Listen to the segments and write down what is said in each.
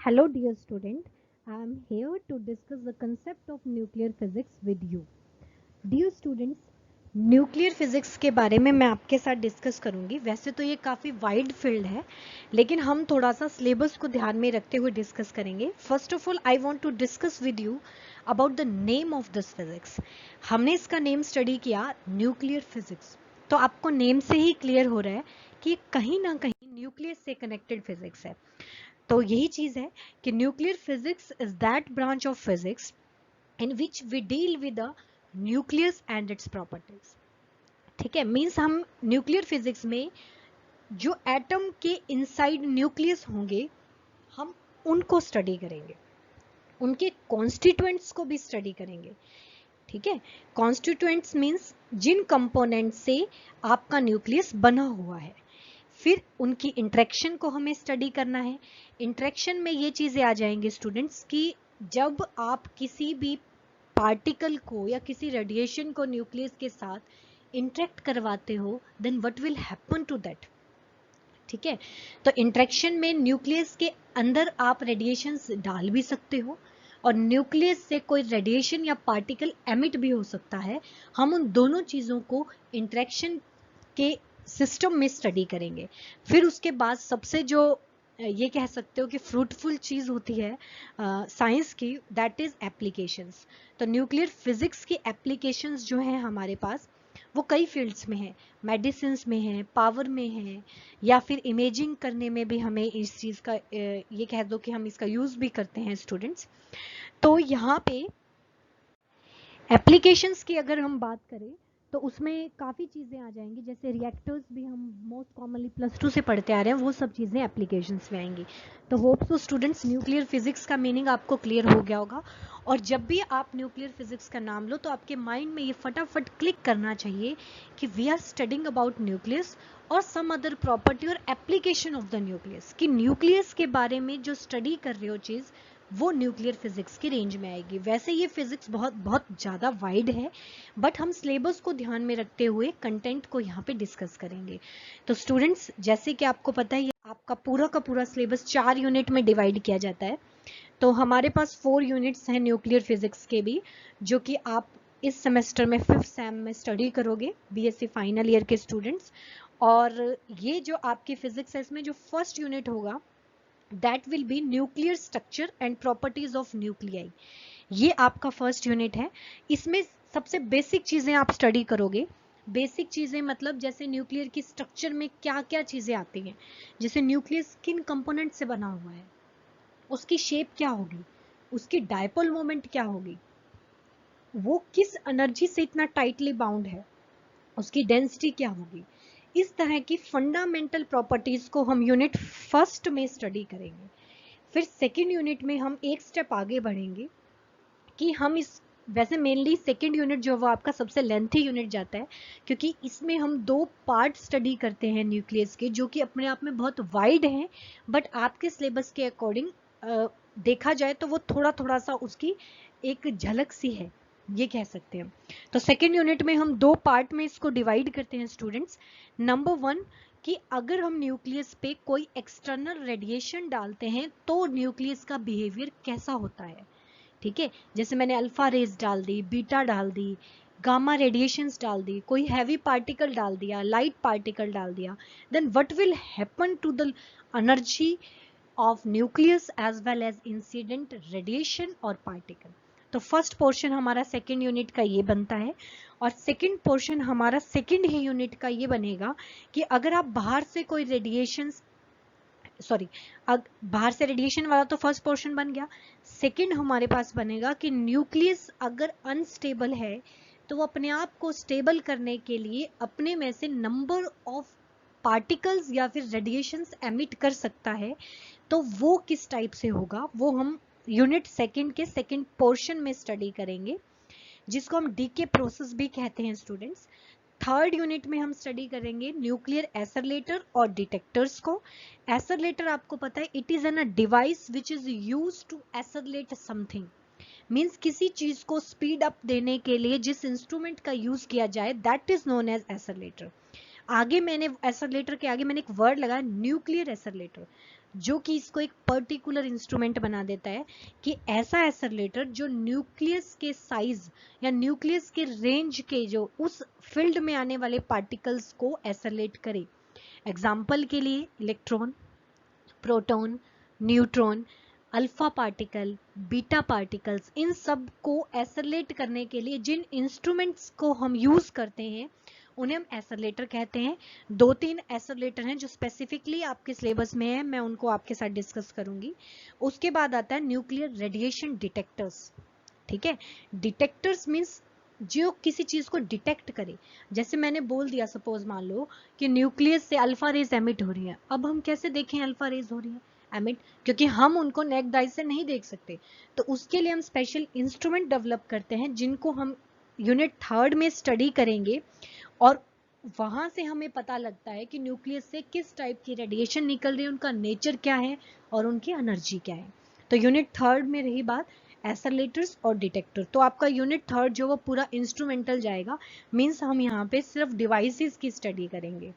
Hello dear student, I am here to discuss the concept of nuclear physics with you. Dear students, nuclear physics के बारे में मैं आपके साथ discuss करूंगी। वैसे तो ये काफ़ी वाइड फील्ड है, लेकिन हम थोड़ा सा सिलेबस को ध्यान में रखते हुए डिस्कस करेंगे। First of all I want to discuss with you about the name of this physics. हमने इसका नेम स्टडी किया न्यूक्लियर फिजिक्स, तो आपको नेम से ही क्लियर हो रहा है कि कहीं ना कहीं न्यूक्लियस से कनेक्टेड फिजिक्स है। तो यही चीज है कि nuclear physics is that branch of physics in which we deal with the nucleus and its properties. ठीक है, मीन्स हम न्यूक्लियर फिजिक्स में जो एटम के इनसाइड न्यूक्लियस होंगे हम उनको स्टडी करेंगे, उनके कॉन्स्टिट्यूएंट्स को भी स्टडी करेंगे। ठीक है, कॉन्स्टिट्यूएंट्स मीन्स जिन कंपोनेंट से आपका न्यूक्लियस बना हुआ है। फिर उनकी इंटरेक्शन को हमें स्टडी करना है। इंटरेक्शन में ये चीजें आ जाएंगे स्टूडेंट्स कि जब आप किसी भी पार्टिकल को या किसी रेडिएशन को न्यूक्लियस के साथ इंटरेक्ट करवाते हो, then what will happen to that. ठीक है, तो इंटरेक्शन में न्यूक्लियस के अंदर आप रेडिएशंस डाल भी सकते हो और न्यूक्लियस से कोई रेडिएशन या पार्टिकल एमिट भी हो सकता है। हम उन दोनों चीजों को इंटरेक्शन के सिस्टम में स्टडी करेंगे। फिर उसके बाद सबसे जो ये कह सकते हो कि फ्रूटफुल चीज होती है साइंस की, दैट इज एप्लीकेशंस। तो न्यूक्लियर फिजिक्स की एप्लीकेशंस जो है हमारे पास वो कई फील्ड्स में है, मेडिसिन में है, पावर में है, या फिर इमेजिंग करने में भी हमें इस चीज का ये कह दो कि हम इसका यूज भी करते हैं स्टूडेंट्स। तो यहाँ पे एप्लीकेशंस की अगर हम बात करें तो उसमें काफ़ी चीज़ें आ जाएंगी, जैसे रिएक्टर्स भी हम मोस्ट कॉमनली +2 से पढ़ते आ रहे हैं, वो सब चीज़ें एप्लीकेशंस में आएंगी। तो hope so students nuclear physics का मीनिंग आपको क्लियर हो गया होगा। और जब भी आप न्यूक्लियर फिजिक्स का नाम लो तो आपके माइंड में ये फटाफट क्लिक करना चाहिए कि we are studying about nucleus और सम अदर प्रॉपर्टी और एप्लीकेशन ऑफ द न्यूक्लियस, कि न्यूक्लियस के बारे में जो स्टडी कर रहे हो चीज़ वो न्यूक्लियर फिजिक्स की रेंज में आएगी। वैसे ये फिजिक्स बहुत बहुत ज़्यादा वाइड है, बट हम सिलेबस को ध्यान में रखते हुए कंटेंट को यहाँ पे डिस्कस करेंगे। तो स्टूडेंट्स, जैसे कि आपको पता है आपका पूरा का पूरा सिलेबस 4 यूनिट में डिवाइड किया जाता है। तो हमारे पास 4 यूनिट्स हैं न्यूक्लियर फिजिक्स के भी, जो कि आप इस सेमेस्टर में 5th सेम में स्टडी करोगे, बीएससी फाइनल ईयर के स्टूडेंट्स। और ये जो आपकी फिजिक्स है इसमें जो फर्स्ट यूनिट होगा that will be nuclear structure and properties of nuclei. ये आपका फर्स्ट यूनिट है। इसमें सबसे बेसिक चीजें आप स्टडी करोगे। बेसिक चीजें मतलब जैसे न्यूक्लियर की स्ट्रक्चर में क्या क्या चीजें आती हैं, जैसे न्यूक्लियस किन कंपोनेंट से बना हुआ है, उसकी शेप क्या होगी, उसकी डायपोल मोमेंट क्या होगी, वो किस एनर्जी से इतना टाइटली बाउंड है, उसकी डेंसिटी क्या होगी। इस तरह की फंडामेंटल प्रॉपर्टीज को हम यूनिट फर्स्ट में स्टडी करेंगे। फिर सेकेंड यूनिट में हम एक स्टेप आगे बढ़ेंगे कि हम इस, वैसे मेनली सेकेंड यूनिट जो वो आपका सबसे लेंथी यूनिट जाता है, क्योंकि इसमें हम 2 पार्ट स्टडी करते हैं न्यूक्लियस के, जो कि अपने आप में बहुत वाइड हैं, बट आपके सिलेबस के अकॉर्डिंग देखा जाए तो वो थोड़ा थोड़ा सा उसकी एक झलक सी है, ये कह सकते हैं। तो सेकेंड यूनिट में हम 2 पार्ट में इसको डिवाइड करते हैं स्टूडेंट्स। नंबर 1 कि अगर हम न्यूक्लियस पे कोई एक्सटर्नल रेडिएशन डालते हैं तो न्यूक्लियस का बिहेवियर कैसा होता है। ठीक है, जैसे मैंने अल्फा रेज डाल दी, बीटा डाल दी, गामा रेडिएशंस डाल दी, कोई हैवी पार्टिकल डाल दिया, लाइट पार्टिकल डाल दिया, then what will happen to the energy of nucleus as well as incident radiation और पार्टिकल। तो फर्स्ट पोर्शन हमारा सेकेंड यूनिट का ये बनता है, और सेकेंड पोर्शन हमारा सेकेंड ही यूनिट का ये बनेगा कि अगर आप बाहर से कोई रेडिएशन, सॉरी, बाहर से रेडिएशन वाला तो फर्स्ट पोर्शन बन गया। सेकंड हमारे पास बनेगा कि न्यूक्लियस अगर अनस्टेबल है तो वो अपने आप को स्टेबल करने के लिए अपने में से नंबर ऑफ पार्टिकल्स या फिर रेडिएशंस एमिट कर सकता है। तो वो किस टाइप से होगा वो हम यूनिट सेकंड के सेकंड पोर्शन में स्टडी करेंगे, जिसको हम डीके प्रोसेस भी कहते हैं स्टूडेंट्स। थर्ड यूनिट में हम स्टडी करेंगे न्यूक्लियर एसरलेटर और डिटेक्टर्स को। एसरलेटर आपको पता है it is an a device which is use to accelerate something, means किसी चीज को स्पीड अप देने के लिए जिस इंस्ट्रूमेंट का यूज किया जाए दैट इज नोन एज एसरलेटर। आगे मैंने एसरलेटर के आगे मैंने एक वर्ड लगाया न्यूक्लियर एसरलेटर। जो कि इसको एक पर्टिकुलर इंस्ट्रूमेंट बना देता है कि ऐसा एसरलेटर जो न्यूक्लियस के साइज या न्यूक्लियस के रेंज के जो उस फील्ड में आने वाले पार्टिकल्स को एसरलेट करे। एग्जाम्पल के लिए electron, proton, neutron, alpha particle, beta particles, इन सब को एसरलेट करने के लिए जिन इंस्ट्रूमेंट्स को हम यूज करते हैं उन्हें हम एसरलेटर कहते हैं। 2-3 एसरलेटर हैं जो स्पेसिफिकली आपके सिलेबस में है, मैं उनको आपके साथ डिस्कस करूंगी। उसके बाद आता है न्यूक्लियर रेडिएशन डिटेक्टर्स। ठीक है, डिटेक्टर्स मींस जो किसी चीज को डिटेक्ट करे। जैसे मैंने बोल दिया, सपोज मान लो कि न्यूक्लियस से अल्फा रेज एमिट हो रही है, अब हम कैसे देखें अल्फा रेज हो रही है एमिट, क्योंकि हम उनको नेक्ड आई से नहीं देख सकते। तो उसके लिए हम स्पेशल इंस्ट्रूमेंट डेवलप करते हैं जिनको हम यूनिट 3 में स्टडी करेंगे, और वहां से हमें पता लगता है कि न्यूक्लियस से किस टाइप की रेडिएशन निकल रही है, उनका नेचर क्या है और उनकी एनर्जी क्या है। तो यूनिट 3 में रही बात एसरलेटर्स और डिटेक्टर, तो आपका यूनिट 3 जो वो पूरा इंस्ट्रूमेंटल जाएगा, मींस हम यहाँ पे सिर्फ डिवाइसेस की स्टडी करेंगे।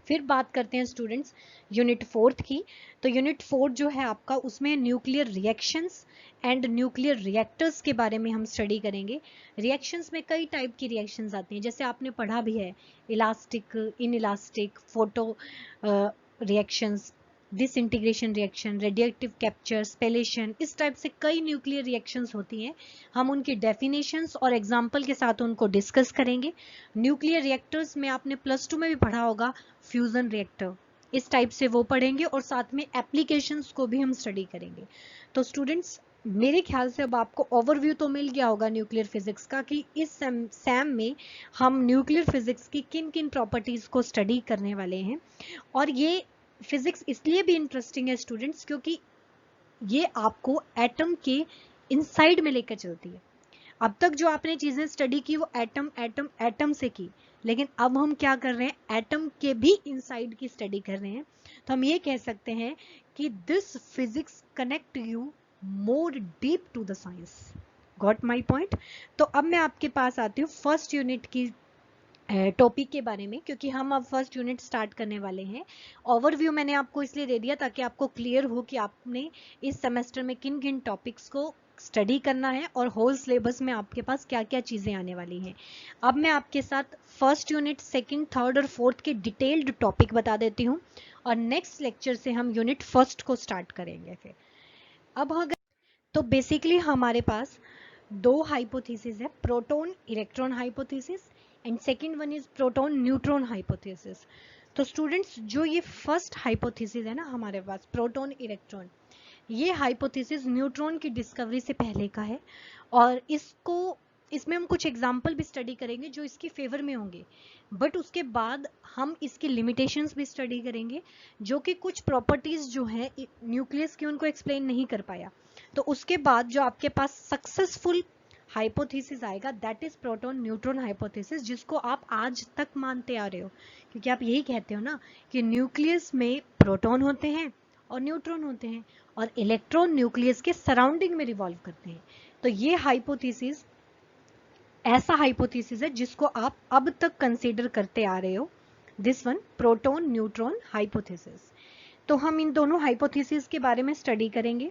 फिर बात करते हैं स्टूडेंट्स यूनिट 4 की। तो यूनिट 4 जो है आपका, उसमें nuclear reactions and nuclear reactors के बारे में हम स्टडी करेंगे। रिएक्शंस में कई टाइप की रिएक्शंस आती हैं, जैसे आपने पढ़ा भी है, elastic, inelastic, photo reactions, disintegration reaction, radiative capture, spallation, इस टाइप से कई न्यूक्लियर रिएक्शंस होती हैं। हम उनकी डेफिनेशंस और एग्जांपल के साथ उनको डिस्कस करेंगे। न्यूक्लियर रिएक्टर्स में आपने +2 में भी पढ़ा होगा फ्यूजन रिएक्टर, इस टाइप से वो पढ़ेंगे, और साथ में एप्लीकेशंस को भी हम स्टडी करेंगे। तो स्टूडेंट्स मेरे ख्याल से अब आपको ओवरव्यू तो मिल गया होगा न्यूक्लियर फिजिक्स का, कि इस सैम में हम न्यूक्लियर फिजिक्स की किन किन प्रॉपर्टीज को स्टडी करने वाले हैं। और ये फिजिक्स इसलिए भी इंटरेस्टिंग है स्टूडेंट्स, क्योंकि ये आपको एटम के इनसाइड में लेकर चलती है। अब तक जो आपने चीजें स्टडी की वो एटम एटम एटम से की, लेकिन अब हम क्या कर रहे हैं, एटम के भी इनसाइड की स्टडी कर रहे हैं। तो हम ये कह सकते हैं कि this physics connect you more deep to the science. Got my point. तो अब मैं आपके पास आती हूँ फर्स्ट यूनिट की टॉपिक के बारे में, क्योंकि हम अब फर्स्ट यूनिट स्टार्ट करने वाले हैं। ओवरव्यू मैंने आपको इसलिए दे दिया ताकि आपको क्लियर हो कि आपने इस सेमेस्टर में किन किन टॉपिक्स को स्टडी करना है और होल सिलेबस में आपके पास क्या क्या चीजें आने वाली हैं। अब मैं आपके साथ फर्स्ट यूनिट, सेकंड, थर्ड और फोर्थ के डिटेल्ड टॉपिक बता देती हूँ, और नेक्स्ट लेक्चर से हम यूनिट फर्स्ट को स्टार्ट करेंगे। फिर अब अगर तो बेसिकली हमारे पास 2 हाइपोथेसिस है, proton electron hypothesis and second one is proton neutron hypothesis. तो स्टूडेंट्स जो ये फर्स्ट हाइपोथेसिस है ना हमारे पास, प्रोटॉन इलेक्ट्रॉन, ये हाइपोथेसिस न्यूट्रॉन की डिस्कवरी से पहले का है, और इसमें हम कुछ एग्जाम्पल भी स्टडी करेंगे जो इसके फेवर में होंगे, बट उसके बाद हम इसकी लिमिटेशंस भी स्टडी करेंगे, जो कि कुछ प्रॉपर्टीज जो है न्यूक्लियस की उनको एक्सप्लेन नहीं कर पाया। तो उसके बाद जो आपके पास सक्सेसफुल हाइपोथेसिस आएगा, that is proton neutron hypothesis, जिसको आप आज तक मानते आ रहे हो, क्योंकि आप यही कहते हो ना कि न्यूक्लियस में प्रोटॉन होते हैं और न्यूट्रॉन होते हैं, और इलेक्ट्रॉन न्यूक्लियस के सराउंडिंग में रिवॉल्व करते हैं। तो ये हाइपोथेसिस ऐसा हाइपोथेसिस है जिसको आप अब तक कंसीडर करते आ रहे हो, this one proton neutron hypothesis. तो हम इन दोनों हाइपोथेसिस के बारे में स्टडी करेंगे,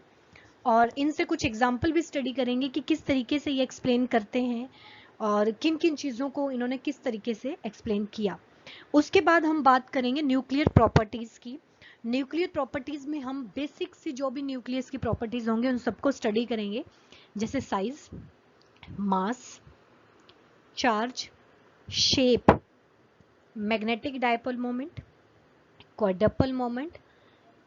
और इनसे कुछ एग्जाम्पल भी स्टडी करेंगे कि किस तरीके से ये एक्सप्लेन करते हैं और किन किन चीज़ों को इन्होंने किस तरीके से एक्सप्लेन किया। उसके बाद हम बात करेंगे न्यूक्लियर प्रॉपर्टीज़ की। न्यूक्लियर प्रॉपर्टीज़ में हम बेसिक सी जो भी न्यूक्लियस की प्रॉपर्टीज़ होंगे उन सबको स्टडी करेंगे, जैसे size, mass, charge, shape, magnetic dipole moment, quadrupole moment,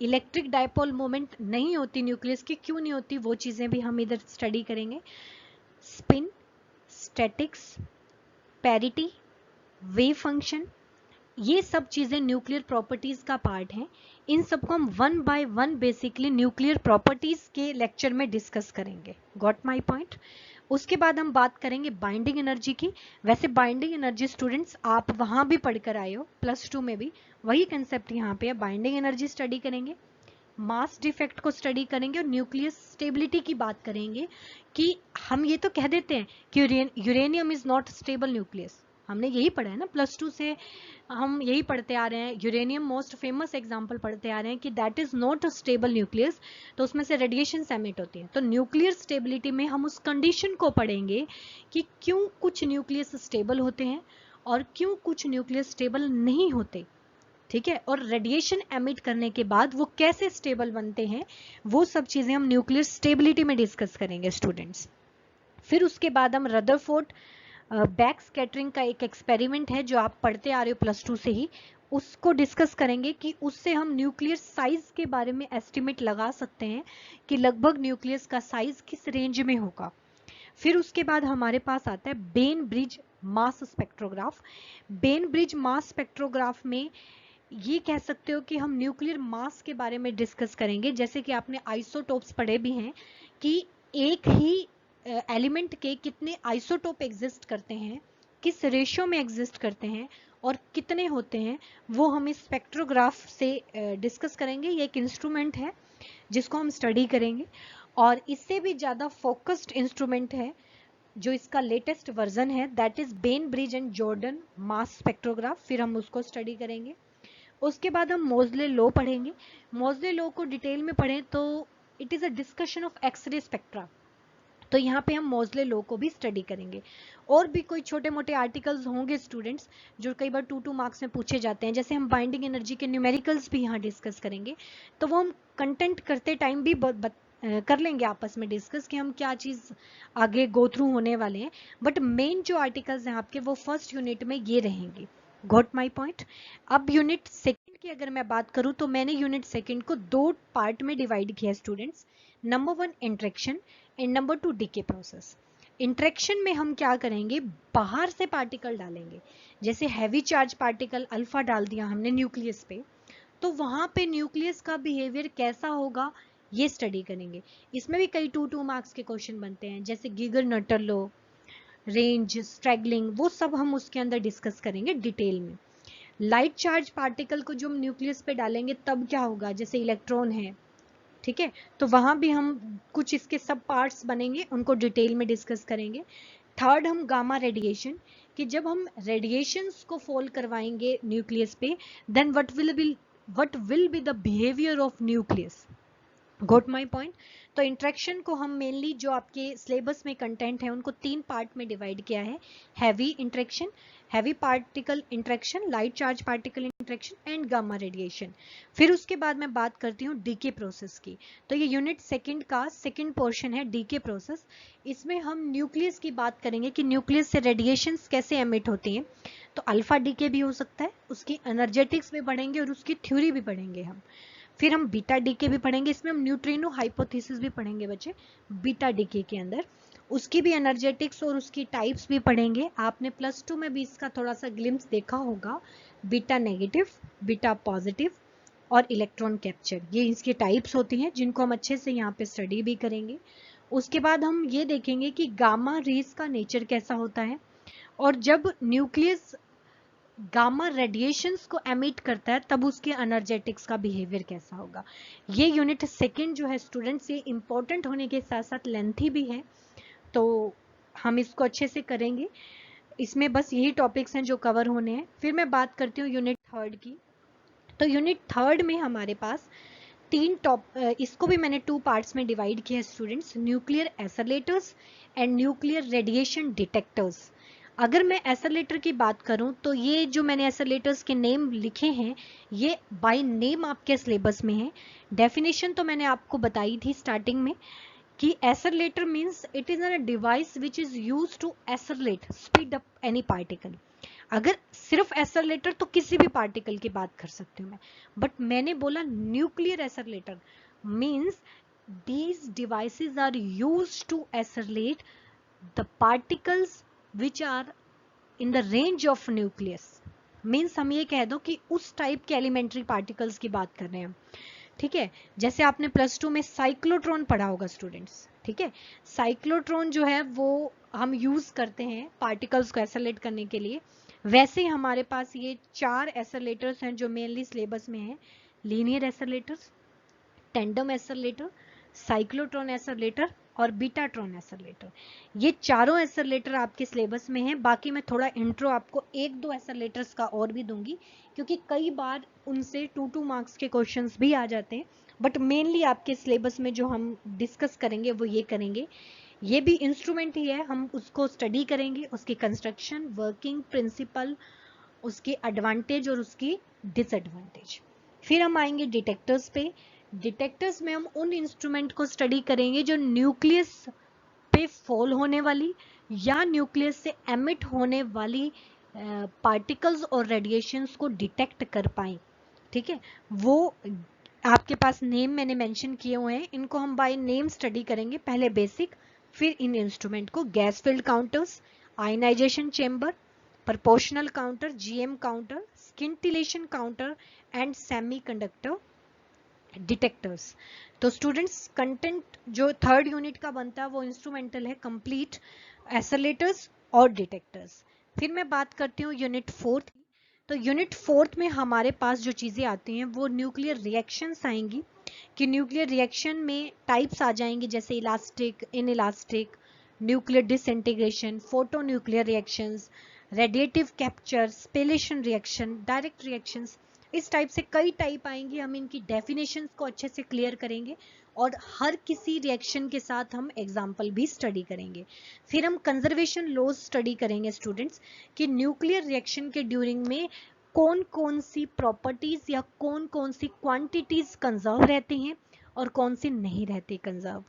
electric dipole moment नहीं होती न्यूक्लियस की, क्यों नहीं होती वो चीज़ें भी हम इधर स्टडी करेंगे, spin, statics, parity, wave function, ये सब चीज़ें न्यूक्लियर प्रॉपर्टीज का पार्ट हैं। इन सबको हम 1 बाय 1 बेसिकली न्यूक्लियर प्रॉपर्टीज के लेक्चर में डिस्कस करेंगे। Got my point. उसके बाद हम बात करेंगे बाइंडिंग एनर्जी की। वैसे बाइंडिंग एनर्जी स्टूडेंट्स आप वहां भी पढ़कर आए हो, +2 में भी वही कंसेप्ट यहाँ पे है, बाइंडिंग एनर्जी स्टडी करेंगे, मास डिफेक्ट को स्टडी करेंगे, और न्यूक्लियस स्टेबिलिटी की बात करेंगे कि हम ये तो कह देते हैं कि uranium is not stable nucleus, हमने यही पढ़ा है ना, +2 से हम यही पढ़ते आ रहे हैं। यूरेनियम मोस्ट फेमस एग्जांपल पढ़ते आ रहे हैं कि that is not a stable nucleus, तो उसमें से रेडिएशन एमिट होती है। तो न्यूक्लियर स्टेबिलिटी में हम उस कंडीशन को पढ़ेंगे कि क्यों कुछ न्यूक्लियस स्टेबल होते हैं और क्यों कुछ न्यूक्लियस स्टेबल नहीं होते, ठीक है। और रेडिएशन एमिट करने के बाद वो कैसे स्टेबल बनते हैं, वो सब चीजें हम न्यूक्लियर स्टेबिलिटी में डिस्कस करेंगे स्टूडेंट्स। फिर उसके बाद हम रदरफोर्ड बैक स्कैटरिंग का एक एक्सपेरिमेंट है जो आप पढ़ते आ रहे हो +2 से ही, उसको डिस्कस करेंगे कि उससे हम न्यूक्लियर साइज के बारे में एस्टिमेट लगा सकते हैं कि लगभग न्यूक्लियस का साइज किस रेंज में होगा। फिर उसके बाद हमारे पास आता है बेन ब्रिज मास स्पेक्ट्रोग्राफ। बेन ब्रिज मास स्पेक्ट्रोग्राफ में ये कह सकते हो कि हम न्यूक्लियर मास के बारे में डिस्कस करेंगे, जैसे कि आपने आइसोटोप्स पढ़े भी हैं कि एक ही एलिमेंट के कितने आइसोटोप एग्जिस्ट करते हैं, किस रेशियो में एग्जिस्ट करते हैं और कितने होते हैं, वो हम इस स्पेक्ट्रोग्राफ से डिस्कस करेंगे। ये एक इंस्ट्रूमेंट है जिसको हम स्टडी करेंगे, और इससे भी ज़्यादा फोकस्ड इंस्ट्रूमेंट है जो इसका लेटेस्ट वर्जन है, that is Ben bridge and Jordan mass spectrograph. फिर हम उसको स्टडी करेंगे। उसके बाद हम मोजले लॉ पढ़ेंगे। मोजले लॉ को डिटेल में पढ़ें तो it is a discussion of X ray spectra, तो यहाँ पे हम मोजले लॉ को भी स्टडी करेंगे। और भी कोई छोटे मोटे आर्टिकल्स होंगे स्टूडेंट्स जो कई बार 2 मार्क्स में पूछे जाते हैं, जैसे हम बाइंडिंग एनर्जी के न्यूमेरिकल्स भी यहाँ डिस्कस करेंगे, तो वो हम कंटेंट करते टाइम भी कर लेंगे आपस में डिस्कस कि हम क्या चीज़ आगे गो थ्रू होने वाले हैं। बट मेन जो आर्टिकल्स हैं आपके वो फर्स्ट यूनिट में ये रहेंगे। Got my point. अब यूनिट सेकेंड की अगर मैं बात करूँ तो मैंने यूनिट सेकेंड को 2 पार्ट में डिवाइड किया students. Number 1 interaction and number 2 decay process. Interaction में हम क्या करेंगे, बाहर से पार्टिकल डालेंगे, जैसे हैवी चार्ज पार्टिकल अल्फा डाल दिया हमने न्यूक्लियस पे, तो वहां पे न्यूक्लियस का बिहेवियर कैसा होगा ये स्टडी करेंगे। इसमें भी कई 2 मार्क्स के क्वेश्चन बनते हैं, जैसे गीगर नटर लॉ, रेंज, स्ट्रैगलिंग, वो सब हम उसके अंदर डिस्कस करेंगे डिटेल में। लाइट चार्ज पार्टिकल को जो हम न्यूक्लियस पे डालेंगे तब क्या होगा, जैसे इलेक्ट्रॉन है, ठीक है, तो वहां भी हम कुछ इसके सब पार्ट्स बनेंगे, उनको डिटेल में डिस्कस करेंगे। थर्ड हम गामा रेडिएशन, कि जब हम रेडिएशंस को फॉल करवाएंगे न्यूक्लियस पे, then what will be the behaviour of nucleus. Got my point. तो इंट्रैक्शन को हम मेनली जो आपके सिलेबस में कंटेंट है उनको 3 पार्ट में डिवाइड किया है। Heavy interaction, heavy particle interaction, light charge particle interaction and gamma radiation. फिर उसके बाद मैं बात करती हूँ डीके प्रोसेस की। तो ये यूनिट सेकंड का सेकंड पोर्शन है, डीके प्रोसेस। इसमें हम न्यूक्लियस की बात करेंगे कि न्यूक्लियस से रेडिएशंस कैसे एमिट होती हैं। तो अल्फा डीके भी हो सकता है, उसकी एनर्जेटिक्स भी पढ़ेंगे और उसकी थ्योरी भी पढ़ेंगे हम। फिर हम बीटा डीके भी पढ़ेंगे, इसमें हम न्यूट्रिनो हाइपोथेसिस भी पढ़ेंगे बच्चे बीटा डीके के अंदर, उसकी भी एनर्जेटिक्स और उसकी टाइप्स भी पढ़ेंगे। आपने +2 में भी इसका थोड़ा सा ग्लिम्स देखा होगा, बीटा नेगेटिव, बीटा पॉजिटिव और इलेक्ट्रॉन कैप्चर, ये इसकी टाइप्स होती हैं जिनको हम अच्छे से यहाँ पे स्टडी भी करेंगे। उसके बाद हम ये देखेंगे कि गामा रेज का नेचर कैसा होता है, और जब न्यूक्लियस गामा रेडिएशंस को एमिट करता है तब उसके एनर्जेटिक्स का बिहेवियर कैसा होगा। ये यूनिट सेकंड जो है स्टूडेंट्स, ये इंपॉर्टेंट होने के साथ साथ लेंथी भी है, तो हम इसको अच्छे से करेंगे। इसमें बस यही टॉपिक्स हैं जो कवर होने हैं। फिर मैं बात करती हूँ यूनिट थर्ड की। तो यूनिट थर्ड में हमारे पास इसको भी मैंने 2 पार्ट्स में डिवाइड किया है students, nuclear accelerators and nuclear radiation detectors. अगर मैं एसोलेटर की बात करूं तो ये जो मैंने एसोलेटर्स के नेम लिखे हैं ये बाय नेम आपके सिलेबस में है। डेफिनेशन तो मैंने आपको बताई थी स्टार्टिंग में कि accelerator means it is a device which is used to accelerate, speed up any particle. अगर सिर्फ एसोलेटर तो किसी भी पार्टिकल की बात कर सकती हूँ मैं, बट मैंने बोला nuclear accelerator means these devices are used to isolate the particles which are in the range of nucleus। Means हम ये कह दो कि उस टाइप के एलिमेंट्री पार्टिकल्स की बात कर रहे हैं, ठीक है। जैसे आपने +2 में साइक्लोट्रॉन पढ़ा होगा स्टूडेंट्स, ठीक है। साइक्लोट्रॉन जो है वो हम यूज करते हैं पार्टिकल्स को एसोलेट करने के लिए। वैसे ही हमारे पास ये 4 एसोलेटर्स हैं जो मेनली सिलेबस में है, लीनियर एसोलेटर्स, टेंडम एसोलेटर, साइक्लोट्रॉन एसोलेटर और बीटाट्रॉन एसरलेटर। ये चारों एसरलेटर आपके सिलेबस में हैं। बाकी मैं थोड़ा इंट्रो आपको 1-2 एसरलेटर्स का और भी दूंगी, क्योंकि कई बार उनसे 2-2 मार्क्स के क्वेश्चंस भी आ जाते हैं, बट मेनली आपके सिलेबस में जो हम डिस्कस करेंगे वो ये करेंगे। ये भी इंस्ट्रूमेंट ही है, हम उसको स्टडी करेंगे, उसकी कंस्ट्रक्शन, वर्किंग प्रिंसिपल, उसकी एडवांटेज और उसकी डिसएडवांटेज। फिर हम आएंगे डिटेक्टर्स पे। डिटेक्टर्स में हम उन इंस्ट्रूमेंट को स्टडी करेंगे जो न्यूक्लियस पे फॉल होने वाली या न्यूक्लियस से एमिट होने वाली पार्टिकल्स और रेडिएशंस को डिटेक्ट कर पाए। ठीक है, वो आपके पास नेम मैंने मेंशन किए हुए हैं, इनको हम बाय नेम स्टडी करेंगे, पहले बेसिक, फिर इन इंस्ट्रूमेंट को। Gas field counters, ionization chamber, proportional counter, GM counter, scintillation counter and semiconductor detectors। तो स्टूडेंट्स कंटेंट जो थर्ड यूनिट का बनता है वो इंस्ट्रूमेंटल है कंप्लीट, एसरलेटर्स और डिटेक्टर्स। फिर मैं बात करती हूँ यूनिट फोर्थ। तो यूनिट फोर्थ में हमारे पास जो चीजें आती हैं वो न्यूक्लियर रिएक्शंस आएंगी, कि न्यूक्लियर रिएक्शन में टाइप्स आ जाएंगी, जैसे elastic, inelastic, nuclear disintegration, photo nuclear reactions, radiative capture, spallation reaction, direct reactions. इस टाइप से कई टाइप आएंगी, हम इनकी डेफिनेशंस को अच्छे से क्लियर करेंगे और हर किसी रिएक्शन के साथ हम एग्जाम्पल भी स्टडी करेंगे। फिर हम कंजर्वेशन लॉज स्टडी करेंगे स्टूडेंट्स, कि न्यूक्लियर रिएक्शन के ड्यूरिंग में कौन कौन सी प्रॉपर्टीज या कौन कौन सी क्वांटिटीज कंजर्व रहती हैं और कौन सी नहीं रहती कंजर्व।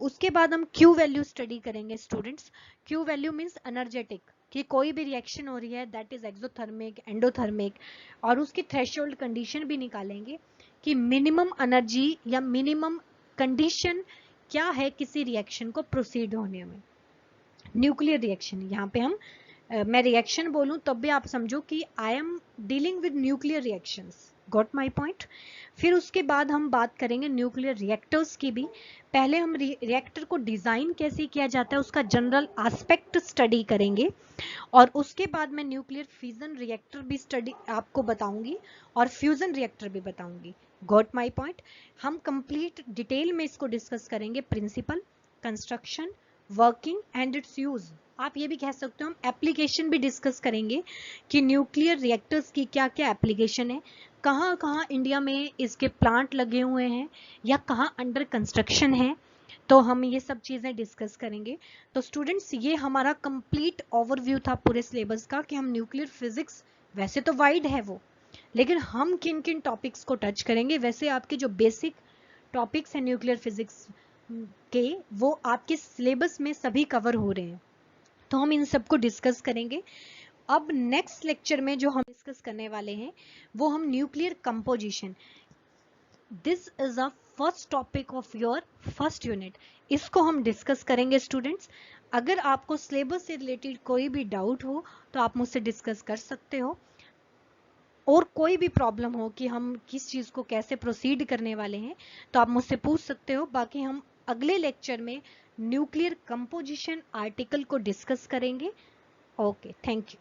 उसके बाद हम क्यू वैल्यू स्टडी करेंगे students. Q value means energetic, कि कोई भी रिएक्शन हो रही है दैट इज एक्सोथर्मिक, एंडोथर्मिक, और उसकी थ्रेशोल्ड कंडीशन भी निकालेंगे कि मिनिमम एनर्जी या मिनिमम कंडीशन क्या है किसी रिएक्शन को प्रोसीड होने में। न्यूक्लियर रिएक्शन, यहाँ पे हम मैं रिएक्शन बोलूं तब भी आप समझो कि I am dealing with nuclear reactions. Got my point. फिर उसके बाद हम बात करेंगे न्यूक्लियर रिएक्टर्स की भी। पहले हम रिएक्टर को डिजाइन कैसे किया जाता है उसका जनरल एस्पेक्ट स्टडी करेंगे, और उसके बाद मैं न्यूक्लियर फिजन रिएक्टर भी स्टडी आपको बताऊंगी और फ्यूजन रिएक्टर भी बताऊंगी। Got my point. हम कंप्लीट डिटेल में इसको डिस्कस करेंगे, principle, construction, working and its use. आप ये भी कह सकते हो हम एप्लीकेशन भी डिस्कस करेंगे कि न्यूक्लियर रिएक्टर्स की क्या क्या एप्लीकेशन है, कहाँ कहाँ इंडिया में इसके प्लांट लगे हुए हैं या कहाँ अंडर कंस्ट्रक्शन है। तो हम ये सब चीजें डिस्कस करेंगे। तो स्टूडेंट्स ये हमारा कंप्लीट ओवरव्यू था पूरे सिलेबस का, कि हम न्यूक्लियर फिजिक्स, वैसे तो वाइड है वो, लेकिन हम किन किन टॉपिक्स को टच करेंगे। वैसे आपके जो बेसिक टॉपिक्स हैं न्यूक्लियर फिजिक्स के वो आपके सिलेबस में सभी कवर हो रहे हैं, तो हम इन सबको डिस्कस करेंगे। अब नेक्स्ट लेक्चर में जो हम डिस्कस करने वाले हैं वो हम nuclear composition, this is a first topic of your first unit, इसको हम डिस्कस करेंगे स्टूडेंट्स। अगर आपको सिलेबस से रिलेटेड कोई भी डाउट हो तो आप मुझसे डिस्कस कर सकते हो, और कोई भी प्रॉब्लम हो कि हम किस चीज को कैसे प्रोसीड करने वाले हैं तो आप मुझसे पूछ सकते हो। बाकी हम अगले लेक्चर में न्यूक्लियर कंपोजिशन आर्टिकल को डिस्कस करेंगे। Okay, thank you.